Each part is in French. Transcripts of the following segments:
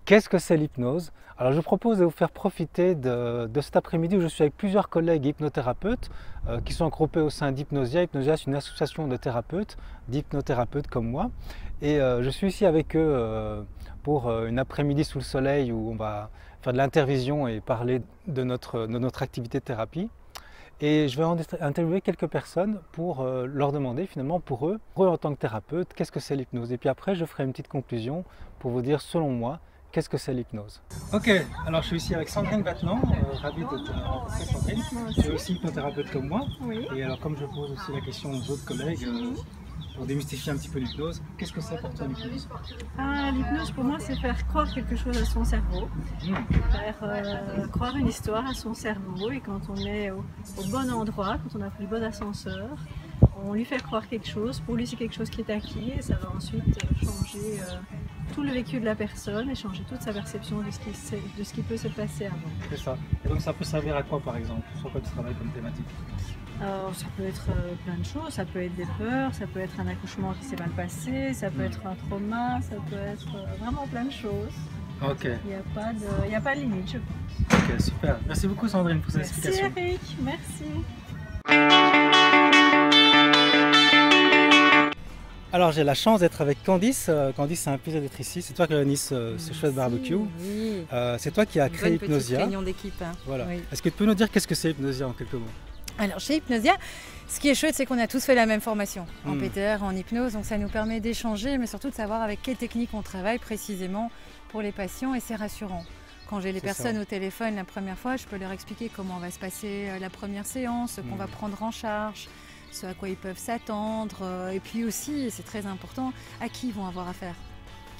Qu'est-ce que c'est l'hypnose? Alors je propose de vous faire profiter de cet après-midi où je suis avec plusieurs collègues hypnothérapeutes qui sont regroupés au sein d'Hypnosia. Hypnosia, c'est une association de thérapeutes, d'hypnothérapeutes comme moi. Et je suis ici avec eux pour une après-midi sous le soleil où on va faire de l'intervision et parler de notre activité de thérapie. Et je vais interviewer quelques personnes pour leur demander finalement pour eux en tant que thérapeute, qu'est-ce que c'est l'hypnose. Et puis après, je ferai une petite conclusion pour vous dire selon moi, qu'est-ce que c'est l'hypnose. Ok, alors je suis ici avec Sandrine Battenant, ravie de te rencontrer Sandrine. Tu es aussi hypnothérapeute comme moi. Oui. Et alors comme je pose aussi la question aux autres collègues, pour démystifier un petit peu l'hypnose, qu'est-ce que c'est pour toi l'hypnose? L'hypnose pour moi c'est faire croire quelque chose à son cerveau, faire croire une histoire à son cerveau, et quand on est au bon endroit, quand on a pris le bon ascenseur, on lui fait croire quelque chose. Pour lui c'est quelque chose qui est acquis et ça va ensuite changer tout le vécu de la personne et changer toute sa perception de ce qui peut se passer avant. C'est ça. Et donc ça peut servir à quoi par exemple? Sur quoi tu travailles comme thématique? Alors, ça peut être plein de choses, ça peut être des peurs, ça peut être un accouchement qui s'est mal passé, ça peut être un trauma, ça peut être vraiment plein de choses. Ok. Il n'y a pas de limite, je pense. Ok, super. Merci beaucoup Sandrine pour ces explications. Merci Eric, merci. Alors j'ai la chance d'être avec Candice. Candice, c'est un plaisir d'être ici. C'est toi qui organise ce chouette barbecue. Oui. C'est toi qui as créé Hypnosia. Réunion d'équipe. Hein. Voilà. Oui. Est-ce que tu peux nous dire qu'est-ce que c'est Hypnosia en quelques mots? Alors chez Hypnosia, ce qui est chouette, c'est qu'on a tous fait la même formation en PTR, en hypnose, donc ça nous permet d'échanger, mais surtout de savoir avec quelle technique on travaille précisément pour les patients, et c'est rassurant. Quand j'ai les personnes au téléphone la première fois, je peux leur expliquer comment va se passer la première séance, ce qu'on va prendre en charge, ce à quoi ils peuvent s'attendre, et puis aussi, et c'est très important, à qui ils vont avoir affaire.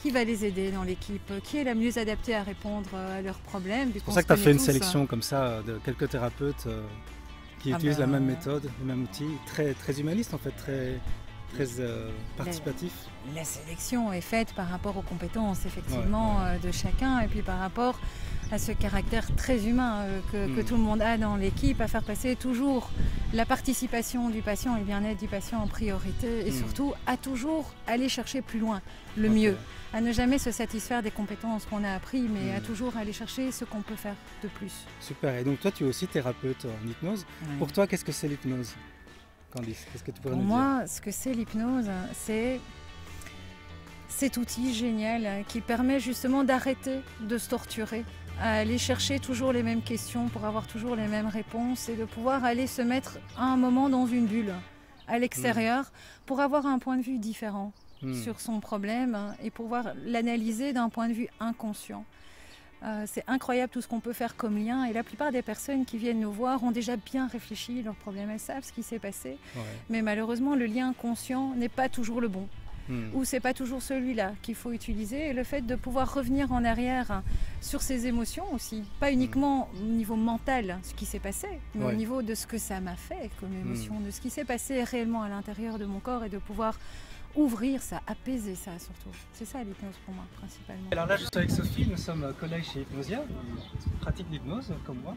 Qui va les aider dans l'équipe, qui est la mieux adaptée à répondre à leurs problèmes. C'est pour ça que tu as fait une sélection comme ça de quelques thérapeutes qui utilisent la même méthode, le même outil, très humaniste en fait, très participatif. La sélection est faite par rapport aux compétences effectivement de chacun, et puis par rapport à ce caractère très humain que tout le monde a dans l'équipe, à faire passer toujours la participation du patient et le bien-être du patient en priorité, et surtout à toujours aller chercher plus loin, le mieux, à ne jamais se satisfaire des compétences qu'on a apprises, mais à toujours aller chercher ce qu'on peut faire de plus. Super, et donc toi tu es aussi thérapeute en hypnose. Oui. Pour toi, qu'est-ce que c'est l'hypnose, Candice? Qu'est-ce que tu pourrais nous dire? Pour moi, ce que c'est l'hypnose, c'est cet outil génial qui permet justement d'arrêter de se torturer, à aller chercher toujours les mêmes questions pour avoir toujours les mêmes réponses, et de pouvoir aller se mettre à un moment dans une bulle à l'extérieur pour avoir un point de vue différent sur son problème et pouvoir l'analyser d'un point de vue inconscient. C'est incroyable tout ce qu'on peut faire comme lien, et la plupart des personnes qui viennent nous voir ont déjà bien réfléchi leurs problèmes, elles savent ce qui s'est passé, mais malheureusement le lien conscient n'est pas toujours le bon. Ou c'est pas toujours celui-là qu'il faut utiliser, et le fait de pouvoir revenir en arrière sur ses émotions aussi, pas uniquement au niveau mental ce qui s'est passé, mais au niveau de ce que ça m'a fait comme émotion, de ce qui s'est passé réellement à l'intérieur de mon corps, et de pouvoir ouvrir ça, apaiser ça surtout. C'est ça l'hypnose pour moi principalement. Alors là je suis avec Sophie, nous sommes collègues chez Hypnosia, on pratique l'hypnose comme moi.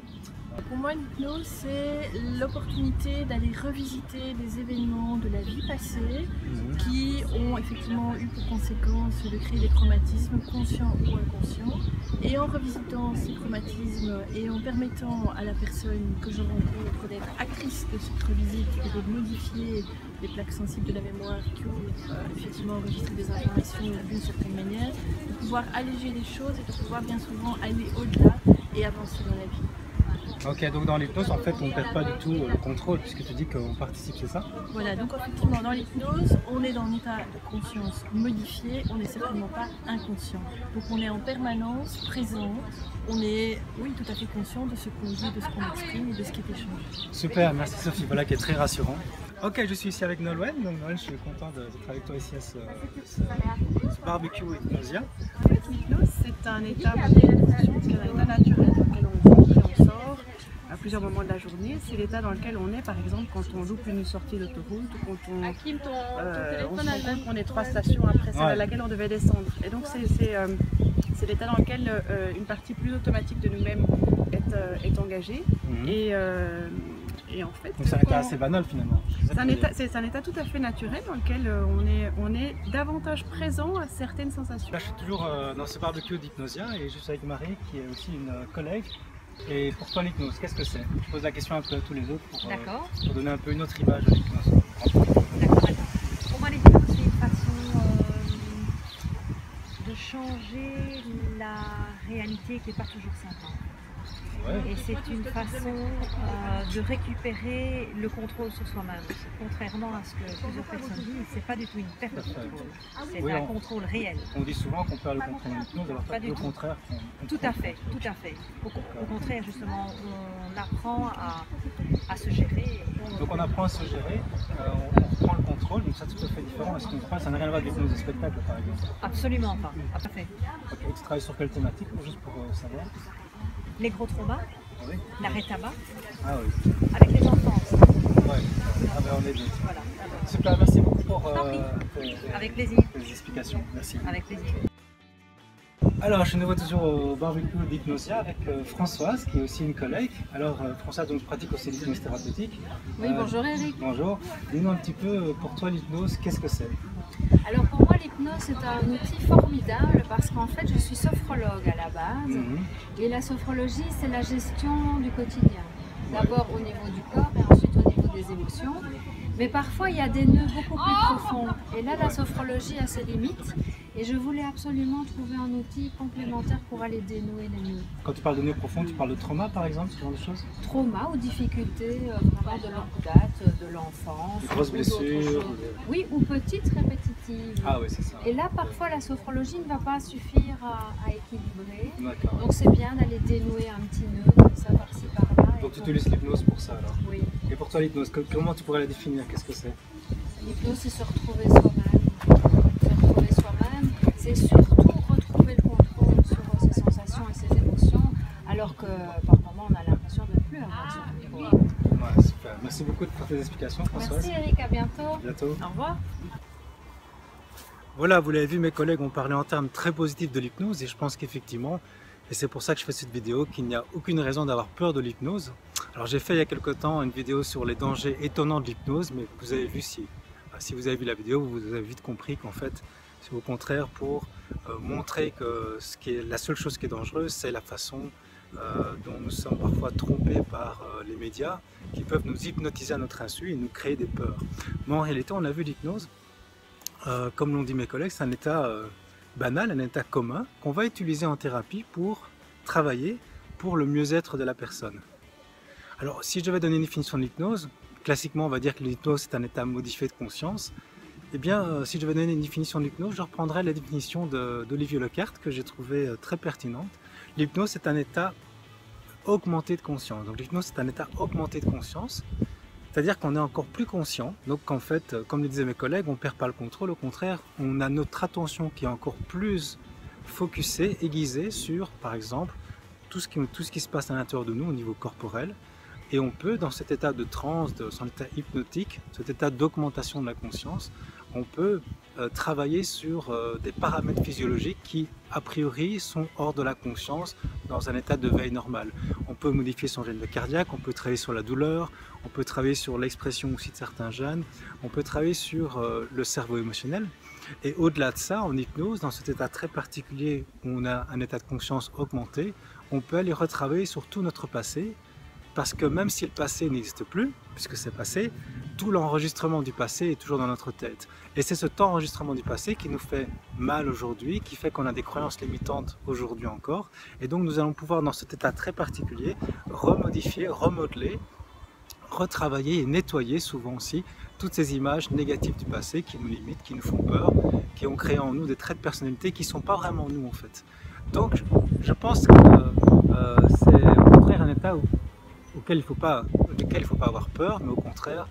Pour moi l'hypnose c'est l'opportunité d'aller revisiter des événements de la vie passée qui ont effectivement eu pour conséquence de créer des traumatismes conscients ou inconscients, et en revisitant ces traumatismes et en permettant à la personne que je rencontre d'être actrice de cette revisite et de modifier les plaques sensibles de la mémoire qui ont effectivement enregistré des informations d'une certaine manière, de pouvoir alléger les choses et de pouvoir bien souvent aller au-delà et avancer dans la vie. Ok, donc dans l'hypnose, en fait, on ne perd pas du tout le contrôle, puisque tu dis qu'on participe, c'est ça? Voilà, donc effectivement, dans l'hypnose, on est dans un état de conscience modifié, on n'est certainement pas inconscient. Donc on est en permanence présent, on est, oui, tout à fait conscient de ce qu'on dit, de ce qu'on exprime et de ce qui est échangé. Super, merci Sophie, voilà qui est très rassurant. Ok, je suis ici avec Nolwenn, donc Nolwenn, je suis content d'être avec toi ici à ce barbecue Hypnosia. En fait, l'hypnose, c'est un état de conscience, c'est un état naturel dans lequel on vit et on sort à plusieurs moments de la journée. C'est l'état dans lequel on est, par exemple, quand on loupe une sortie d'autoroute ou quand on se rend compte qu'on est 3 stations après celle à laquelle on devait descendre. Et donc, c'est l'état dans lequel une partie plus automatique de nous-mêmes est engagée. Et en fait, donc c'est un état assez banal finalement. C'est un état tout à fait naturel dans lequel on est davantage présent à certaines sensations. Là, je suis toujours dans ce barbecue d'Hypnosia et je suis avec Marie qui est aussi une collègue. Et pour toi l'hypnose, qu'est-ce que c'est? Je pose la question un peu à tous les autres pour donner un peu une autre image de l'hypnose. D'accord. Pour moi l'hypnose c'est une façon de changer la réalité qui n'est pas toujours sympa. Ouais. Et c'est une façon de récupérer le contrôle sur soi-même. Contrairement à ce que plusieurs personnes disent, c'est pas du tout une perte de contrôle, c'est un contrôle réel. On dit souvent qu'on perd le contrôle en hypnose, alors pas le contraire. Tout à fait, tout à fait. Au contraire, justement, on apprend à se gérer. Donc on apprend à se gérer, on reprend le contrôle, donc ça c'est tout à fait différent. Est-ce qu'on parle, ça n'a rien à voir avec l'hypnose de spectacle par exemple? Absolument pas, tout à fait. Okay. Tu travailles sur quelle thématique, juste pour savoir? Les gros traumas, oui. L'arrêt tabac, avec les enfants. Ouais. Ah ben on est deux. Voilà. Super, merci beaucoup pour avec plaisir. tes explications. Merci. Avec plaisir. Alors, je suis nouveau toujours au barbecue d'Hypnosia avec Françoise, qui est aussi une collègue. Alors, Françoise, donc, pratique aussi l'hypnose thérapeutique. Oui, bonjour Eric. Bonjour. Dis-nous un petit peu, pour toi, l'hypnose, qu'est-ce que c'est? Alors pour moi, l'hypnose c'est un outil formidable parce qu'en fait, je suis sophrologue à la base. Et la sophrologie, c'est la gestion du quotidien. D'abord au niveau du corps et ensuite au niveau des émotions. Mais parfois, il y a des nœuds beaucoup plus profonds. Et là, la sophrologie a ses limites. Et je voulais absolument trouver un outil complémentaire pour aller dénouer les nœuds. Quand tu parles de nœuds profonds, tu parles de trauma par exemple, ce genre de choses? Trauma ou difficultés vraiment de longue date, de l'enfance. Des grosses blessures? Oui, ou petites répétitives. Ah oui, c'est ça. Et là, parfois, la sophrologie ne va pas suffire à équilibrer. D'accord. Donc c'est bien d'aller dénouer un petit nœud comme ça, par-ci, par-là. Donc tu utilises l'hypnose pour ça alors? Oui. Et pour toi, l'hypnose, comment tu pourrais la définir? Qu'est-ce que c'est? L'hypnose, c'est se retrouver soi-même. Se retrouver soi-même, c'est surtout retrouver le contrôle sur ses sensations et ses émotions, alors que par moments, on a l'impression de ne plus avoir ce contrôle. Ouais, super. Merci beaucoup pour tes explications, Françoise. Merci Eric, à bientôt. À bientôt. Au revoir. Voilà, vous l'avez vu, mes collègues ont parlé en termes très positifs de l'hypnose et je pense qu'effectivement, et c'est pour ça que je fais cette vidéo, qu'il n'y a aucune raison d'avoir peur de l'hypnose. Alors j'ai fait il y a quelque temps une vidéo sur les dangers étonnants de l'hypnose, mais vous avez vu, si vous avez vu la vidéo, vous avez vite compris qu'en fait, c'est au contraire pour montrer que la seule chose qui est dangereuse, c'est la façon dont nous sommes parfois trompés par les médias qui peuvent nous hypnotiser à notre insu et nous créer des peurs. Mais en réalité, on a vu l'hypnose, comme l'ont dit mes collègues, c'est un état banal, un état commun qu'on va utiliser en thérapie pour travailler pour le mieux-être de la personne. Alors, si je devais donner une définition de l'hypnose, classiquement on va dire que l'hypnose c'est un état modifié de conscience. Eh bien, si je devais donner une définition de l'hypnose, je reprendrais la définition d'Olivier Leckert que j'ai trouvée très pertinente. L'hypnose c'est un état augmenté de conscience. Donc l'hypnose c'est un état augmenté de conscience, c'est-à-dire qu'on est encore plus conscient. Donc qu'en fait, comme le disaient mes collègues, on ne perd pas le contrôle, au contraire, on a notre attention qui est encore plus focusée, aiguisée sur, par exemple, tout ce qui se passe à l'intérieur de nous au niveau corporel. Et on peut, dans cet état de transe, dans cet état hypnotique, cet état d'augmentation de la conscience, on peut travailler sur des paramètres physiologiques qui, a priori, sont hors de la conscience dans un état de veille normal. On peut modifier son gène cardiaque, on peut travailler sur la douleur, on peut travailler sur l'expression aussi de certains gènes, on peut travailler sur le cerveau émotionnel. Et au-delà de ça, en hypnose, dans cet état très particulier où on a un état de conscience augmenté, on peut aller retravailler sur tout notre passé, parce que même si le passé n'existe plus, puisque c'est passé, tout l'enregistrement du passé est toujours dans notre tête. Et c'est cet enregistrement du passé qui nous fait mal aujourd'hui, qui fait qu'on a des croyances limitantes aujourd'hui encore. Et donc nous allons pouvoir, dans cet état très particulier, remodifier, remodeler, retravailler et nettoyer souvent aussi toutes ces images négatives du passé qui nous limitent, qui nous font peur, qui ont créé en nous des traits de personnalité qui ne sont pas vraiment nous en fait. Donc je pense que c'est au contraire un état duquel il ne faut pas avoir peur, mais au contraire,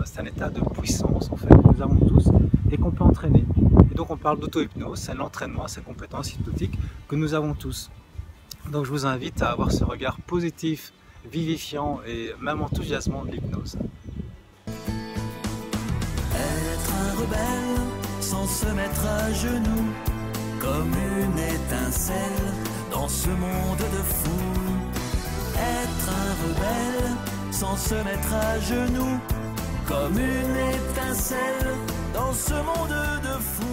c'est un état de puissance en fait, que nous avons tous et qu'on peut entraîner. Et donc on parle d'auto-hypnose, c'est l'entraînement à ces compétences hypnotiques que nous avons tous. Donc je vous invite à avoir ce regard positif, vivifiant et même enthousiasmant de l'hypnose. Être un rebelle sans se mettre à genoux, comme une étincelle dans ce monde de fous. Être un rebelle sans se mettre à genoux, comme une étincelle dans ce monde de fous.